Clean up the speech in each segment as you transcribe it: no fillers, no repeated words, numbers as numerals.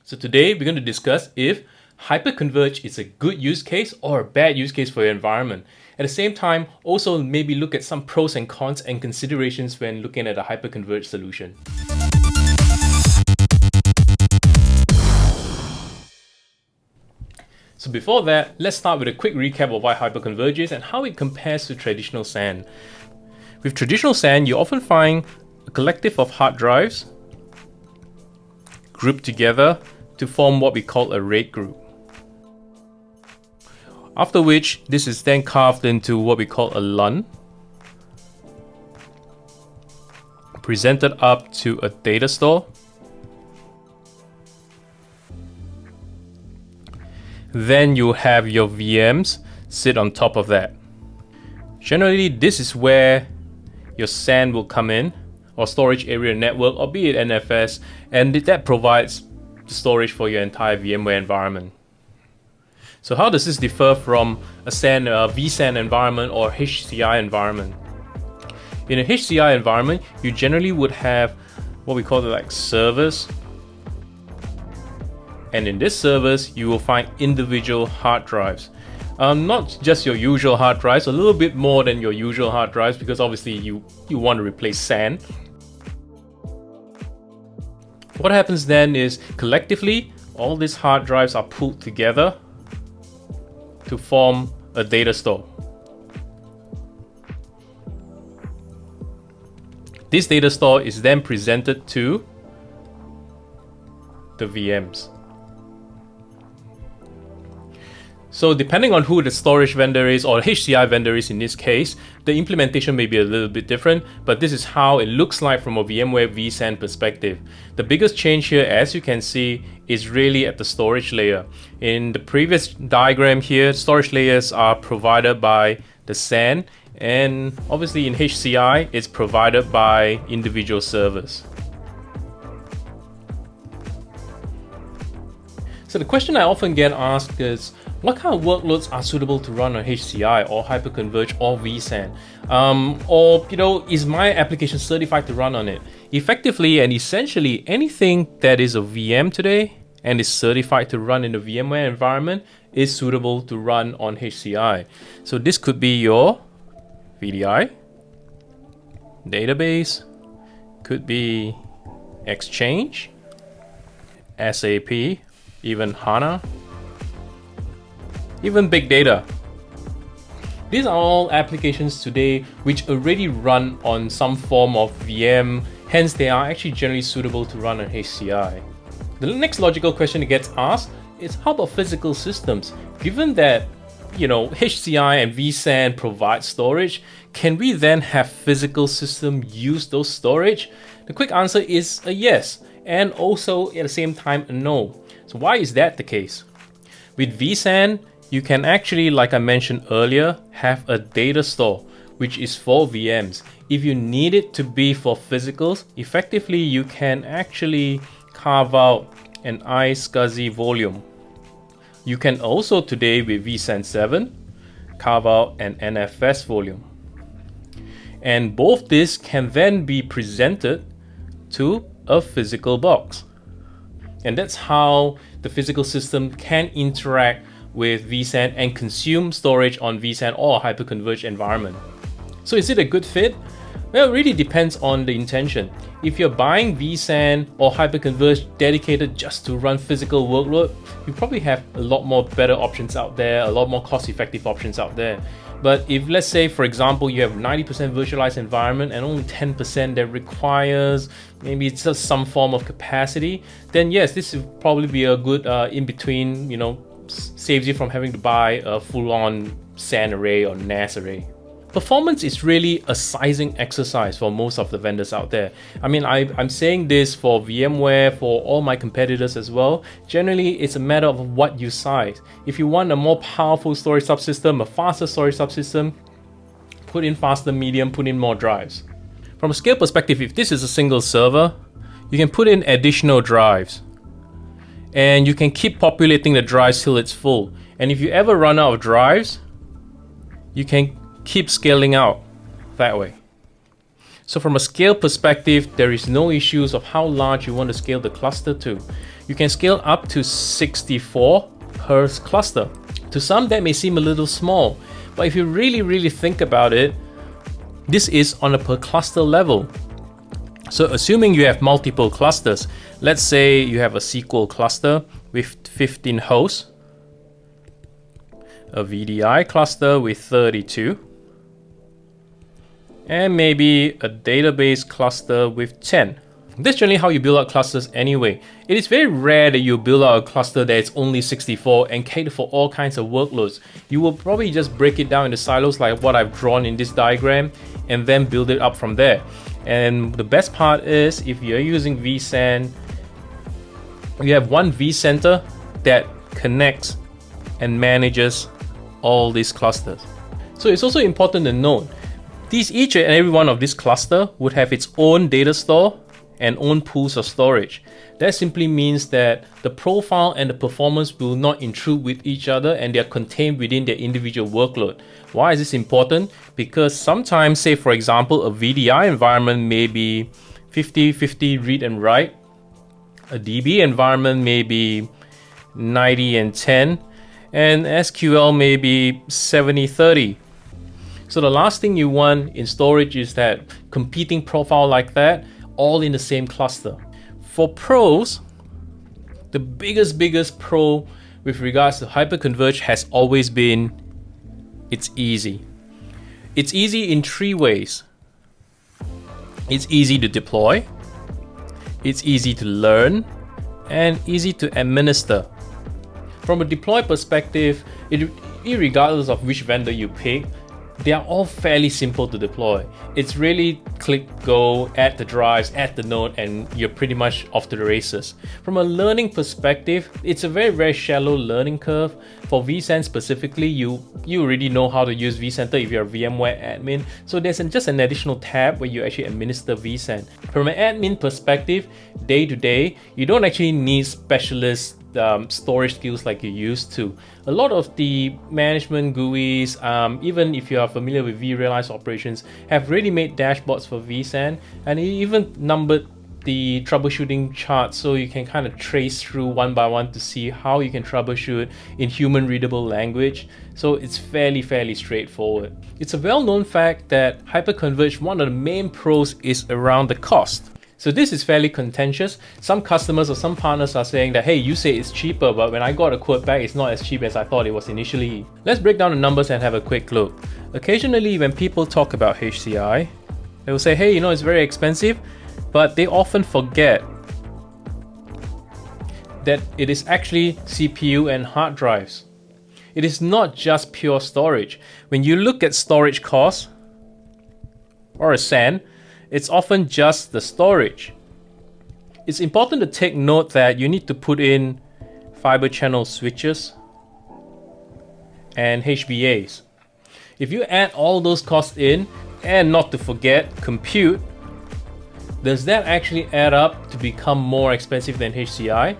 So today we're going to discuss if hyper-converged is a good use case or a bad use case for your environment. At the same time, also maybe look at some pros and cons and considerations when looking at a hyper-converged solution. So before that, let's start with a quick recap of what hyper-converged is and how it compares to traditional SAN. With traditional SAN, you often find a collective of hard drives grouped together to form what we call a RAID group. After which, this is then carved into what we call a LUN, presented up to a data store, then you have your VMs sit on top of that. Generally, this is where your SAN will come in, or storage area network, or be it NFS, and that provides storage for your entire VMware environment. So how does this differ from a SAN, vSAN environment or HCI environment? In a HCI environment, you generally would have what we call like servers. And in this servers, you will find individual hard drives. Not just your usual hard drives, a little bit more than your usual hard drives, because obviously you want to replace SAN. What happens then is collectively, all these hard drives are pulled together to form a data store. This data store is then presented to the VMs. So depending on who the storage vendor is, or HCI vendor is in this case, the implementation may be a little bit different, but this is how it looks like from a VMware vSAN perspective. The biggest change here, as you can see, is really at the storage layer. In the previous diagram here, storage layers are provided by the SAN, and obviously in HCI, it's provided by individual servers. So the question I often get asked is, what kind of workloads are suitable to run on HCI or hyper-converged or vSAN? Or is my application certified to run on it? Effectively and essentially, anything that is a VM today and is certified to run in the VMware environment is suitable to run on HCI. So this could be your VDI, database, could be Exchange, SAP, even HANA, even big data. These are all applications today which already run on some form of VM, hence they are actually generally suitable to run on HCI. The next logical question that gets asked is, how about physical systems? Given that HCI and vSAN provide storage, can we then have physical system use those storage? The quick answer is a yes, and also at the same time a no. So why is that the case? With vSAN, you can actually, like I mentioned earlier, have a data store, which is for VMs. If you need it to be for physicals, effectively you can actually carve out an iSCSI volume. You can also today with vSAN 7 carve out an NFS volume. And both this can then be presented to a physical box. And that's how the physical system can interact with vSAN and consume storage on vSAN or a hyper-converged environment. So is it a good fit? Well, it really depends on the intention. If you're buying vSAN or hyper-converged dedicated just to run physical workload, you probably have a lot more better options out there, a lot more cost-effective options out there. But if, let's say, for example, you have 90% virtualized environment and only 10% that requires maybe it's just some form of capacity, then yes, this would probably be a good in-between, saves you from having to buy a full-on SAN array or NAS array. Performance is really a sizing exercise for most of the vendors out there. I mean, I'm saying this for VMware, for all my competitors as well. Generally, it's a matter of what you size. If you want a more powerful storage subsystem, a faster storage subsystem, put in faster medium, put in more drives. From a scale perspective, if this is a single server, you can put in additional drives. And you can keep populating the drives till it's full. And if you ever run out of drives, you can keep scaling out that way. So from a scale perspective, there is no issues of how large you want to scale the cluster to. You can scale up to 64 per cluster. To some, that may seem a little small, but if you really think about it, this is on a per cluster level. So assuming you have multiple clusters, let's say you have a SQL cluster with 15 hosts, a VDI cluster with 32, and maybe a database cluster with 10. That's generally how you build out clusters anyway. It is very rare that you build out a cluster that's only 64 and cater for all kinds of workloads. You will probably just break it down into silos like what I've drawn in this diagram and then build it up from there. And the best part is, if you're using vSAN, you have one vCenter that connects and manages all these clusters. So it's also important to note, each and every one of this cluster would have its own data store and own pools of storage. That simply means that the profile and the performance will not intrude with each other, and they are contained within their individual workload. Why is this important? Because sometimes, say for example, a VDI environment may be 50-50 read and write. A DB environment may be 90 and 10, and SQL may be 70-30. So the last thing you want in storage is that competing profile like that, all in the same cluster. For pros, the biggest pro with regards to hyper-converged has always been it's easy. It's easy in three ways. It's easy to deploy, it's easy to learn, and easy to administer. From a deploy perspective, irregardless of which vendor you pick, they are all fairly simple to deploy. It's really click, go, add the drives, add the node, and you're pretty much off to the races. From a learning perspective, it's a very shallow learning curve. For vSAN specifically, you already know how to use vCenter if you're a VMware admin. So there's just an additional tab where you actually administer vSAN. From an admin perspective, day to day, you don't actually need specialist storage skills like you used to. A lot of the management GUIs, even if you are familiar with vRealize operations, have ready-made dashboards for vSAN, and it even numbered the troubleshooting charts so you can kind of trace through one by one to see how you can troubleshoot in human readable language. So it's fairly straightforward. It's a well-known fact that hyper-converged, one of the main pros is around the cost. So this is fairly contentious. Some customers or some partners are saying that, hey, you say it's cheaper, but when I got a quote back, it's not as cheap as I thought it was initially. Let's break down the numbers and have a quick look. Occasionally, when people talk about HCI, they will say, hey, you know, it's very expensive, but they often forget that it is actually CPU and hard drives. It is not just pure storage. When you look at storage costs or a SAN, it's often just the storage. It's important to take note that you need to put in fiber channel switches and HBAs. If you add all those costs in, and not to forget compute, does that actually add up to become more expensive than HCI?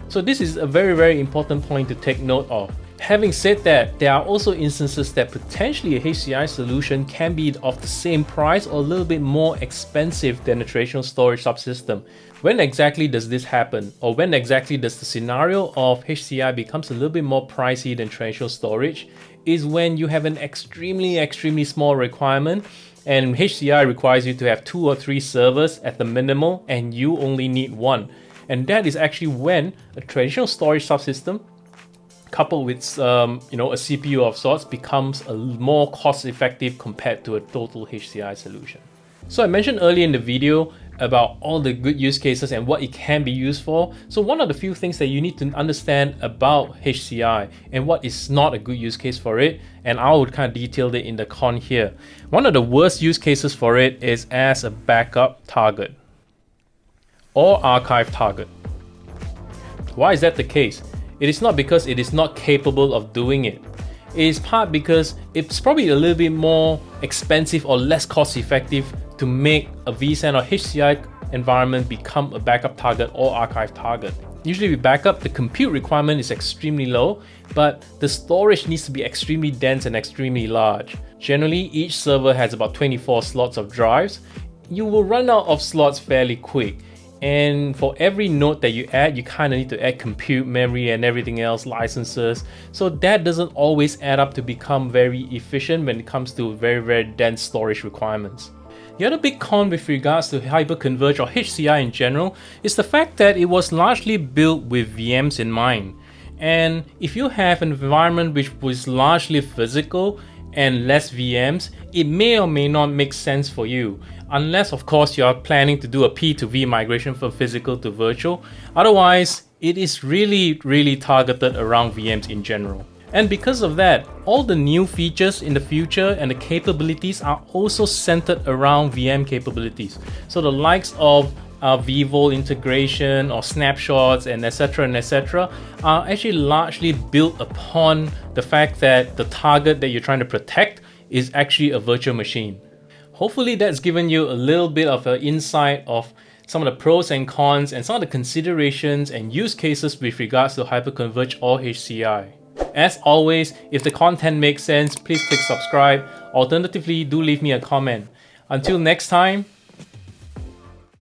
So this is a very important point to take note of. Having said that, there are also instances that potentially a HCI solution can be of the same price or a little bit more expensive than a traditional storage subsystem. When exactly does this happen? Or when exactly does the scenario of HCI becomes a little bit more pricey than traditional storage? Is when you have an extremely small requirement, and HCI requires you to have 2 or 3 servers at the minimal, and you only need 1. And that is actually when a traditional storage subsystem coupled with a CPU of sorts becomes a more cost effective compared to a total HCI solution. So I mentioned earlier in the video about all the good use cases and what it can be used for. So one of the few things that you need to understand about HCI and what is not a good use case for it, and I would kind of detail it in the con here. One of the worst use cases for it is as a backup target or archive target. Why is that the case? It is not because it is not capable of doing it. It is part because it's probably a little bit more expensive or less cost effective to make a vSAN or HCI environment become a backup target or archive target. Usually with backup, the compute requirement is extremely low, but the storage needs to be extremely dense and extremely large. Generally, each server has about 24 slots of drives. you will run out of slots fairly quick. And for every node that you add, you kind of need to add compute memory and everything else, licenses. So that doesn't always add up to become very efficient when it comes to very dense storage requirements. The other big con with regards to hyper-converged or HCI in general is the fact that it was largely built with VMs in mind. And if you have an environment which was largely physical and less VMs, it may or may not make sense for you. Unless, of course, you are planning to do a P2V migration from physical to virtual. Otherwise, it is really targeted around VMs in general. And because of that, all the new features in the future and the capabilities are also centered around VM capabilities. So the likes of vVol integration or snapshots and etc. are actually largely built upon the fact that the target that you're trying to protect is actually a virtual machine. Hopefully that's given you a little bit of an insight of some of the pros and cons and some of the considerations and use cases with regards to hyperconverged or HCI. As always, if the content makes sense, please click subscribe. Alternatively, do leave me a comment. Until next time,